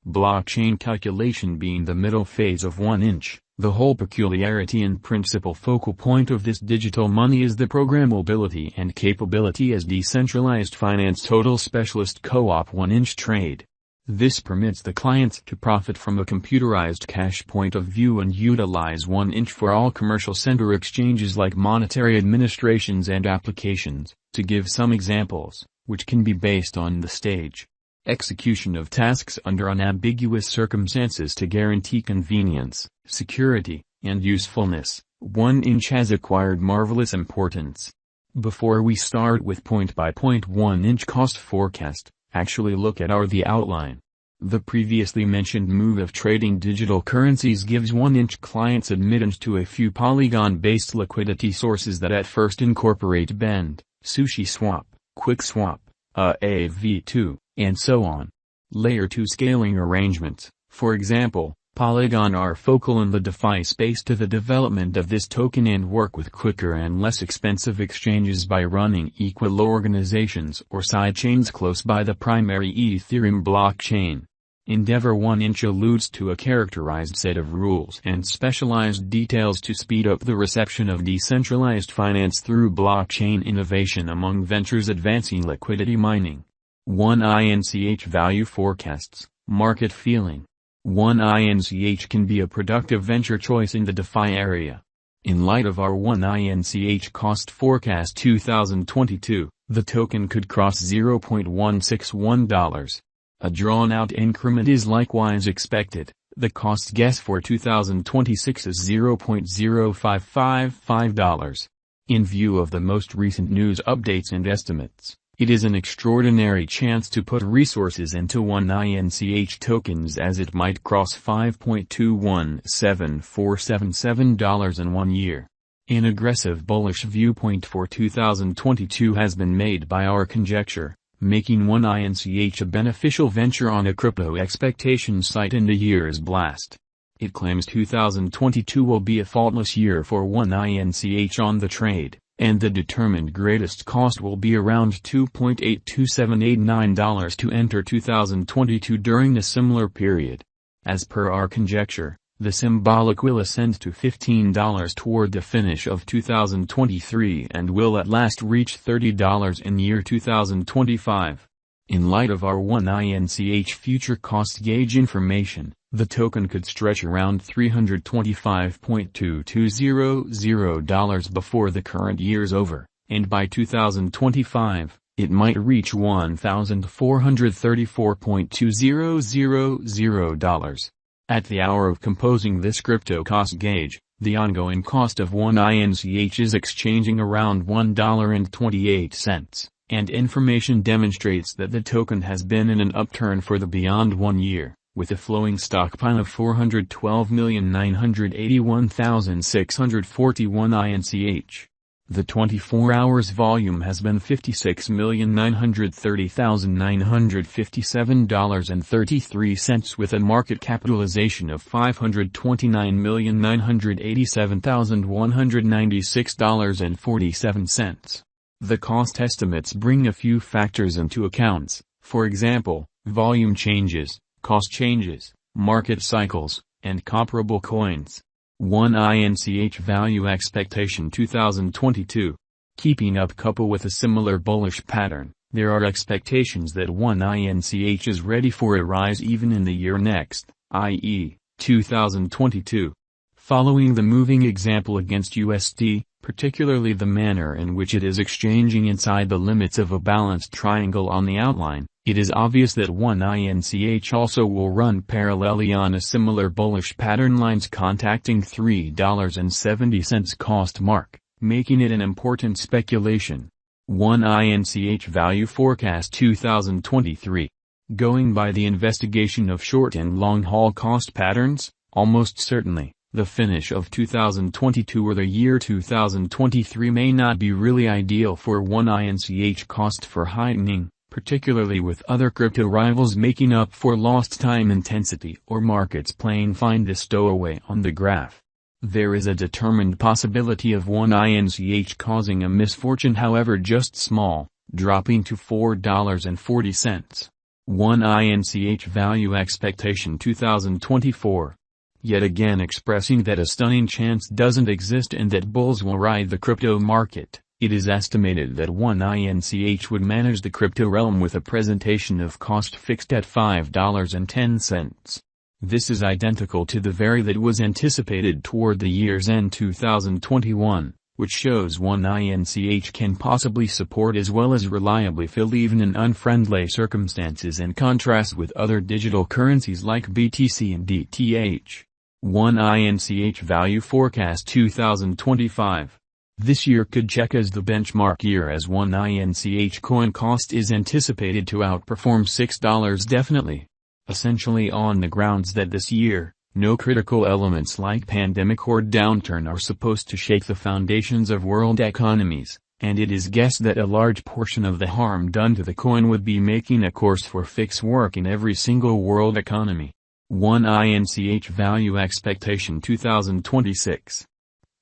blockchain calculation being the middle phase of 1 inch. The whole peculiarity and principal focal point of this digital money is the programmability and capability as decentralized finance total specialist co-op 1 inch trade. This permits the clients to profit from a computerized cash point of view and utilize 1 inch for all commercial center exchanges like monetary administrations and applications. To give some examples, which can be based on the stage, execution of tasks under unambiguous circumstances to guarantee convenience, security, and usefulness, 1 inch has acquired marvelous importance. Before we start with point-by-point 1 inch cost forecast, actually look at the outline. The previously mentioned move of trading digital currencies gives 1 inch clients admittance to a few Polygon-based liquidity sources that at first incorporate Bend, SushiSwap, QuickSwap, AV2, and so on. Layer 2 scaling arrangements, for example, Polygon are focal in the DeFi space to the development of this token and work with quicker and less expensive exchanges by running equal organizations or sidechains close by the primary Ethereum blockchain. Endeavor 1 inch alludes to a characterized set of rules and specialized details to speed up the reception of decentralized finance through blockchain innovation among ventures advancing liquidity mining. 1 INCH value forecasts, market feeling. 1 INCH can be a productive venture choice in the DeFi area. In light of our 1 INCH cost forecast 2022, the token could cross $0.161. A drawn-out increment is likewise expected. The cost guess for 2026 is $0.0555. In view of the most recent news updates and estimates, it is an extraordinary chance to put resources into 1 INCH tokens as it might cross $5.217477 in 1 year. An aggressive bullish viewpoint for 2022 has been made by our conjecture, making 1 INCH a beneficial venture on a crypto expectation site in the year's blast. It claims 2022 will be a faultless year for 1 INCH on the trade, and the determined greatest cost will be around $2.82789 to enter 2022 during a similar period. As per our conjecture, the symbolic will ascend to $15 toward the finish of 2023 and will at last reach $30 in year 2025. In light of our 1 INCH future cost gauge information, the token could stretch around $325.2200 before the current year's over, and by 2025, it might reach $1,434.2000. At the hour of composing this crypto cost gauge, the ongoing cost of 1 INCH is exchanging around $1.28, and information demonstrates that the token has been in an upturn for the beyond 1 year, with a flowing stockpile of 412,981,641 INCH. The 24 hours volume has been $56,930,957.33 with a market capitalization of $529,987,196.47. The cost estimates bring a few factors into account, for example, volume changes, cost changes, market cycles, and comparable coins. 1 INCH value expectation 2022. Keeping up couple with a similar bullish pattern, there are expectations that 1 INCH is ready for a rise even in the year next, i.e., 2022. Following the moving example against USD, particularly the manner in which it is exchanging inside the limits of a balanced triangle on the outline, it is obvious that 1 INCH also will run parallelly on a similar bullish pattern lines contacting $3.70 cost mark, making it an important speculation. 1 INCH value forecast 2023. Going by the investigation of short and long-haul cost patterns, almost certainly, the finish of 2022 or the year 2023 may not be really ideal for 1 INCH cost for heightening, particularly with other crypto rivals making up for lost time intensity or markets playing find the stowaway on the graph. There is a determined possibility of 1 INCH causing a misfortune, however just small, dropping to $4.40. 1inch value expectation 2024. Yet again expressing that a stunning chance doesn't exist and that bulls will ride the crypto market, it is estimated that 1inch would manage the crypto realm with a presentation of cost fixed at $5.10. This is identical to the vary that was anticipated toward the year's end 2021, which shows 1inch can possibly support as well as reliably fill even in unfriendly circumstances in contrast with other digital currencies like BTC and DTH. 1inch value forecast 2025. This year could check as the benchmark year as 1inch coin cost is anticipated to outperform $6 definitely. Essentially on the grounds that this year, no critical elements like pandemic or downturn are supposed to shake the foundations of world economies, and it is guessed that a large portion of the harm done to the coin would be making a course for fix work in every single world economy. 1inch value expectation 2026.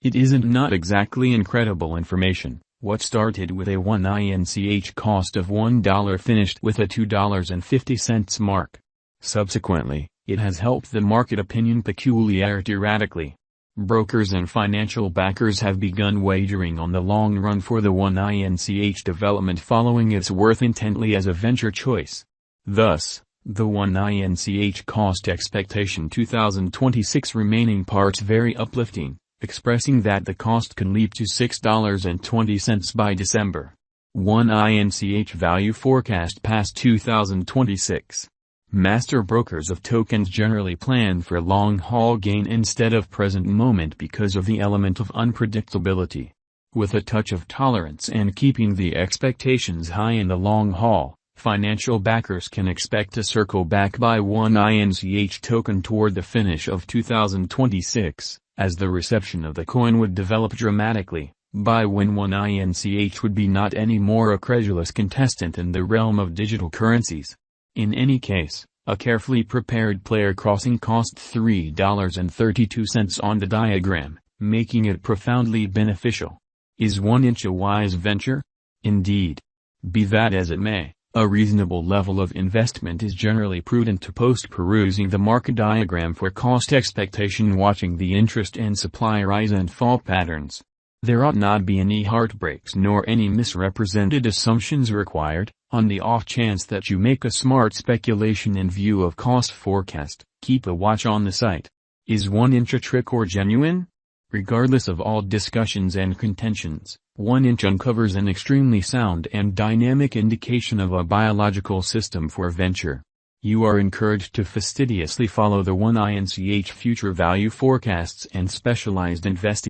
It isn't not exactly incredible information. What started with a 1inch cost of $1 finished with a $2.50 mark. Subsequently, it has helped the market opinion peculiarity radically. Brokers and financial backers have begun wagering on the long run for the 1inch development following its worth intently as a venture choice. Thus, the 1inch cost expectation 2026 remaining parts very uplifting, expressing that the cost can leap to $6.20 by December. 1inch value forecast past 2026. Master brokers of tokens generally plan for long-haul gain instead of present moment because of the element of unpredictability. With a touch of tolerance and keeping the expectations high in the long haul, financial backers can expect to circle back by 1inch token toward the finish of 2026, as the reception of the coin would develop dramatically, by when 1inch would be not any more a credulous contestant in the realm of digital currencies. In any case, a carefully prepared player crossing cost $3.32 on the diagram, making it profoundly beneficial. Is 1inch a wise venture? Indeed. Be that as it may, a reasonable level of investment is generally prudent to post-perusing the market diagram for cost expectation, watching the interest and supply rise and fall patterns. There ought not be any heartbreaks nor any misrepresented assumptions required. On the off chance that you make a smart speculation in view of cost forecast, keep a watch on the site. Is 1inch a trick or genuine? Regardless of all discussions and contentions, 1inch uncovers an extremely sound and dynamic indication of a biological system for venture. You are encouraged to fastidiously follow the 1inch future value forecasts and specialized investing.